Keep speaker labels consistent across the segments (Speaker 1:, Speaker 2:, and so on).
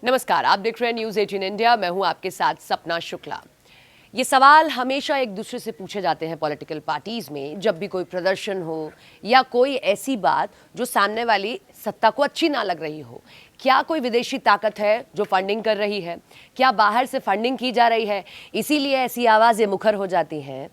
Speaker 1: नमस्कार, आप देख रहे हैं न्यूज 18 इंडिया। मैं हूं आपके साथ सपना शुक्ला। ये सवाल हमेशा एक दूसरे से पूछे जाते हैं पॉलिटिकल पार्टीज में, जब भी कोई प्रदर्शन हो या कोई ऐसी बात जो सामने वाली सत्ता को अच्छी ना लग रही हो। क्या कोई विदेशी ताकत है जो फंडिंग कर रही है? क्या बाहर से फंडिंग की जा रही है? इसीलिए ऐसी आवाजें मुखर हो जाती हैं।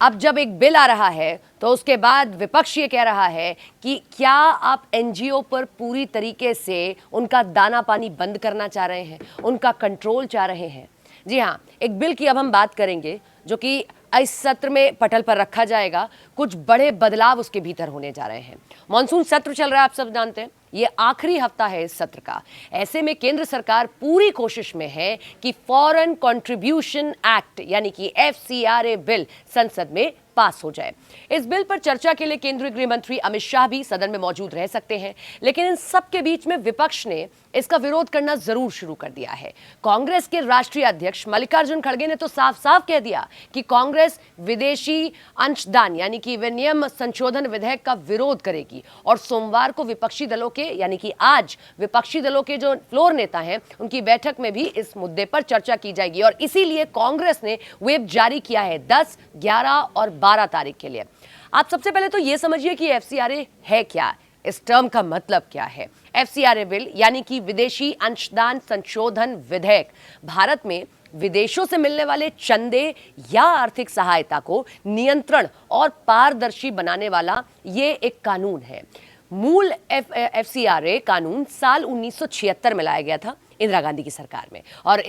Speaker 1: अब जब एक बिल आ रहा है तो उसके बाद विपक्ष ये कह रहा है कि क्या आप एनजीओ पर पूरी तरीके से उनका दाना पानी बंद करना चाह रहे हैं, उनका कंट्रोल चाह रहे हैं। जी हाँ, एक बिल की अब हम बात करेंगे जो कि इस सत्र में पटल पर रखा जाएगा। कुछ बड़े बदलाव उसके भीतर होने जा रहे हैं। मॉनसून सत्र चल रहा है, आप सब जानते हैं। ये आखिरी हफ्ता है इस सत्र का। ऐसे में केंद्र सरकार पूरी कोशिश में है कि फॉरेन कंट्रीब्यूशन एक्ट यानी कि एफसीआरए बिल संसद में पास हो जाए। इस बिल पर चर्चा के लिए केंद्रीय गृह मंत्री अमित शाह भी सदन में मौजूद रह सकते हैं, लेकिन इन सब के बीच में विपक्ष ने इसका विरोध करना जरूर शुरू कर दिया है। कांग्रेस के राष्ट्रीय अध्यक्ष मल्लिकार्जुन खड़गे ने तो साफ साफ कह दिया कि कांग्रेस विदेशी अंशदान यानी कि विनियम संशोधन विधेयक का विरोध करेगी और सोमवार को विपक्षी दलों के यानी कि आज विपक्षी दलों के जो फ्लोर नेता हैं उनकी बैठक में भी इस मुद्दे पर चर्चा की जाएगी और इसीलिए कांग्रेस ने व्हिप जारी किया है 10, 11 और 12 तारीख के लिए। आप सबसे पहले तो यह समझिए कि एफसीआरए है क्या, इस टर्म का मतलब क्या है। एफसीआरए बिल यानी कि विदेशी अंशदान संशोधन विधेयक भारत में विदेशों से मिलने वाले चंदे या आर्थिक सहायता को नियंत्रण और पारदर्शी बनाने वाला ये एक कानून है। मूल एफसीआरए कानून साल 1976 में लाया गया था इंदिरा गांधी की सरकार में और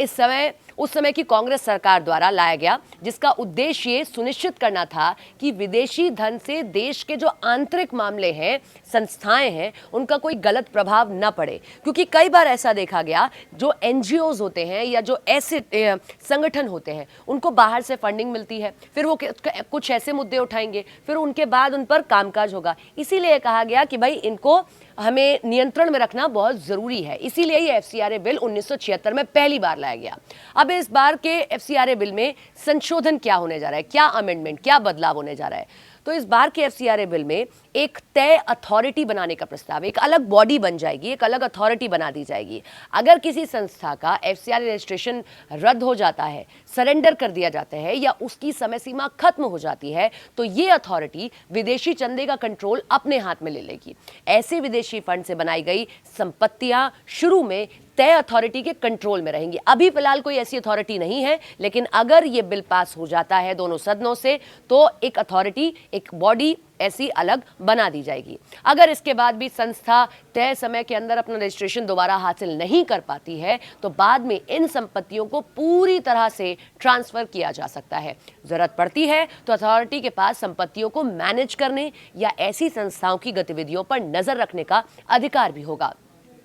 Speaker 1: उस समय की कांग्रेस सरकार द्वारा लाया गया, जिसका उद्देश्य ये सुनिश्चित करना था कि विदेशी धन से देश के जो आंतरिक मामले हैं, संस्थाएं हैं, उनका कोई गलत प्रभाव न पड़े। क्योंकि कई बार ऐसा देखा गया जो एनजीओज होते हैं या जो ऐसे संगठन होते हैं उनको बाहर से फंडिंग मिलती है, फिर वो कुछ ऐसे मुद्दे उठाएंगे, फिर उनके बाद उन पर कामकाज होगा। इसीलिए कहा गया कि भाई इनको हमें नियंत्रण में रखना बहुत जरूरी है। इसीलिए ये एफसीआरए बिल 1976 में पहली बार लाया गया। अब इस बार के एफसीआरए बिल में संशोधन क्या होने जा रहा है, क्या अमेंडमेंट, क्या बदलाव होने जा रहा है? तो इस बार के एफसीआरए बिल में एक तय अथॉरिटी बनाने का प्रस्ताव, एक अलग बॉडी बन जाएगी, एक अलग अथॉरिटी बना दी जाएगी। अगर किसी संस्था का एफसीआरए रजिस्ट्रेशन रद्द हो जाता है, सरेंडर कर दिया जाता है या उसकी समय सीमा खत्म हो जाती है, तो ये अथॉरिटी विदेशी चंदे का कंट्रोल अपने हाथ में ले लेगी। ऐसे विदेशी फंड से बनाई गई संपत्तियां शुरू में तय अथॉरिटी के कंट्रोल में रहेंगी। अभी फिलहाल कोई ऐसी अथॉरिटी नहीं है, लेकिन अगर ये बिल पास हो जाता है दोनों सदनों से तो एक अथॉरिटी, एक बॉडी ऐसी अलग बना दी जाएगी। अगर इसके बाद भी संस्था तय समय के अंदर अपना रजिस्ट्रेशन दोबारा हासिल नहीं कर पाती है तो बाद में इन संपत्तियों को पूरी तरह से ट्रांसफर किया जा सकता है। जरूरत पड़ती है तो अथॉरिटी के पास संपत्तियों को मैनेज करने या ऐसी संस्थाओं की गतिविधियों पर नजर रखने का अधिकार भी होगा।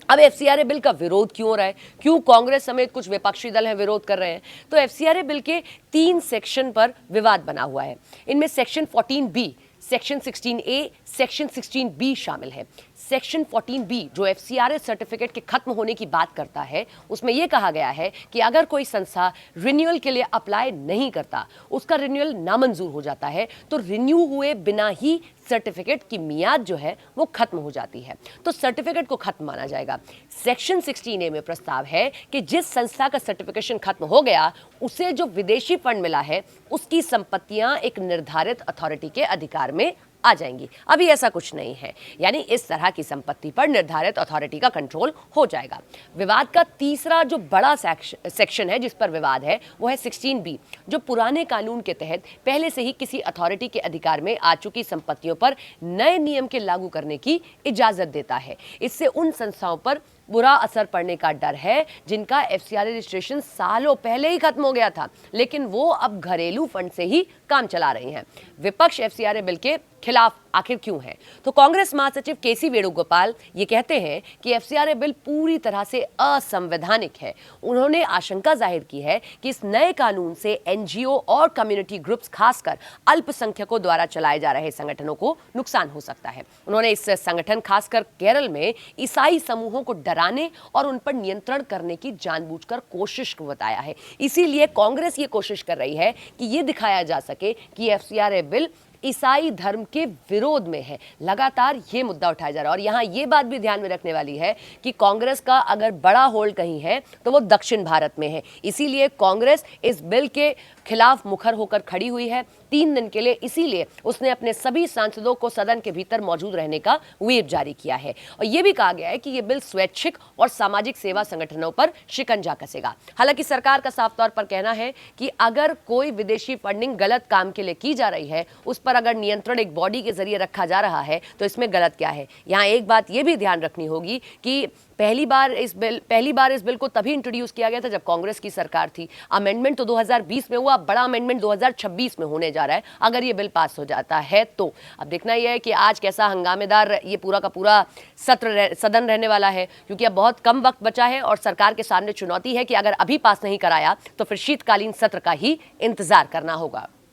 Speaker 1: अब एफसीआरए बिल का विरोध क्यों हो रहा है, क्यों कांग्रेस समेत कुछ विपक्षी दल हैं विरोध कर रहे हैं? तो एफसीआरए बिल के 3 सेक्शन पर विवाद बना हुआ है। इनमें section 14B, section 16A, section 16B शामिल है। सेक्शन 14B जो एफसीआरए सर्टिफिकेट के खत्म होने की बात करता है, उसमें यह कहा गया है कि अगर कोई संस्था रिन्यूअल के लिए अप्लाई नहीं करता, उसका रिन्यूअल नामंजूर हो जाता है, तो रिन्यू हुए बिना ही सर्टिफिकेट की मियाद जो है वो खत्म हो जाती है, तो सर्टिफिकेट को खत्म माना जाएगा। सेक्शन 16A में प्रस्ताव है कि जिस संस्था का सर्टिफिकेशन खत्म हो गया उसे जो विदेशी फंड मिला है उसकी संपत्तियां एक निर्धारित अथॉरिटी के अधिकार में आ जाएंगी। अभी ऐसा कुछ नहीं है, यानी इस तरह की संपत्ति पर निर्धारित अथॉरिटी का कंट्रोल हो जाएगा। विवाद का तीसरा जो बड़ा सेक्शन है जिस पर विवाद है वो है 16B, जो पुराने कानून के तहत पहले से ही किसी अथॉरिटी के अधिकार में आ चुकी संपत्तियों पर नए नियम के लागू करने की इजाजत देता है। इससे उन संस्थाओं पर बुरा असर पड़ने का डर है जिनका एफसीआरए रजिस्ट्रेशन सालों पहले ही खत्म हो गया था, लेकिन वो अब घरेलू फंड से ही काम चला रही हैं। विपक्ष एफसीआरए बिल के खिलाफ आखिर क्यों है? तो कांग्रेस महासचिव केसी वेणुगोपाल ये कहते हैं कि एफसीआरए बिल पूरी तरह से असंवैधानिक है। उन्होंने आशंका जाहिर की है कि इस नए कानून से एनजीओ और कम्युनिटी ग्रुप्स, खासकर अल्पसंख्यकों द्वारा चलाए जा रहे संगठनों को नुकसान हो सकता है। उन्होंने इस संगठन खासकर केरल में ईसाई समूहों को डराने और उन पर नियंत्रण करने की जानबूझकर कोशिश को बताया है। इसीलिए कांग्रेस ये कोशिश कर रही है कि ये दिखाया जा सके कि एफसीआरए बिल ईसाई धर्म के विरोध में है। लगातार ये मुद्दा उठाया जा रहा है। और यहाँ ये बात भी ध्यान में रखने वाली है कि कांग्रेस का अगर बड़ा होल्ड कहीं है तो वो दक्षिण भारत में है। इसीलिए कांग्रेस इस बिल के खिलाफ मुखर होकर खड़ी हुई है 3 दिन के लिए। इसीलिए उसने अपने सभी सांसदों को सदन के भीतर मौजूद रहने का व्हिप जारी किया है। और यह भी कहा गया है कि यह बिल स्वैच्छिक और सामाजिक सेवा संगठनों पर शिकंजा कसेगा। हालांकि सरकार का साफ तौर पर कहना है कि अगर कोई विदेशी फंडिंग गलत काम के लिए की जा रही है, उस पर अगर नियंत्रण एक बॉडी के जरिए रखा जा रहा है, तो इसमें गलत क्या है। यहां एक बात यह भी ध्यान रखनी होगी कि पहली बार इस बिल को तभी इंट्रोड्यूस किया गया था जब कांग्रेस की सरकार थी। अमेंडमेंट तो 2020 में हुआ, बड़ा अमेंडमेंट 2026 में होने जा रहा है अगर ये बिल पास हो जाता है तो। अब देखना यह है कि आज कैसा हंगामेदार ये पूरा का पूरा सदन रहने वाला है, क्योंकि अब बहुत कम वक्त बचा है और सरकार के सामने चुनौती है कि अगर अभी पास नहीं कराया तो फिर शीतकालीन सत्र का ही इंतजार करना होगा।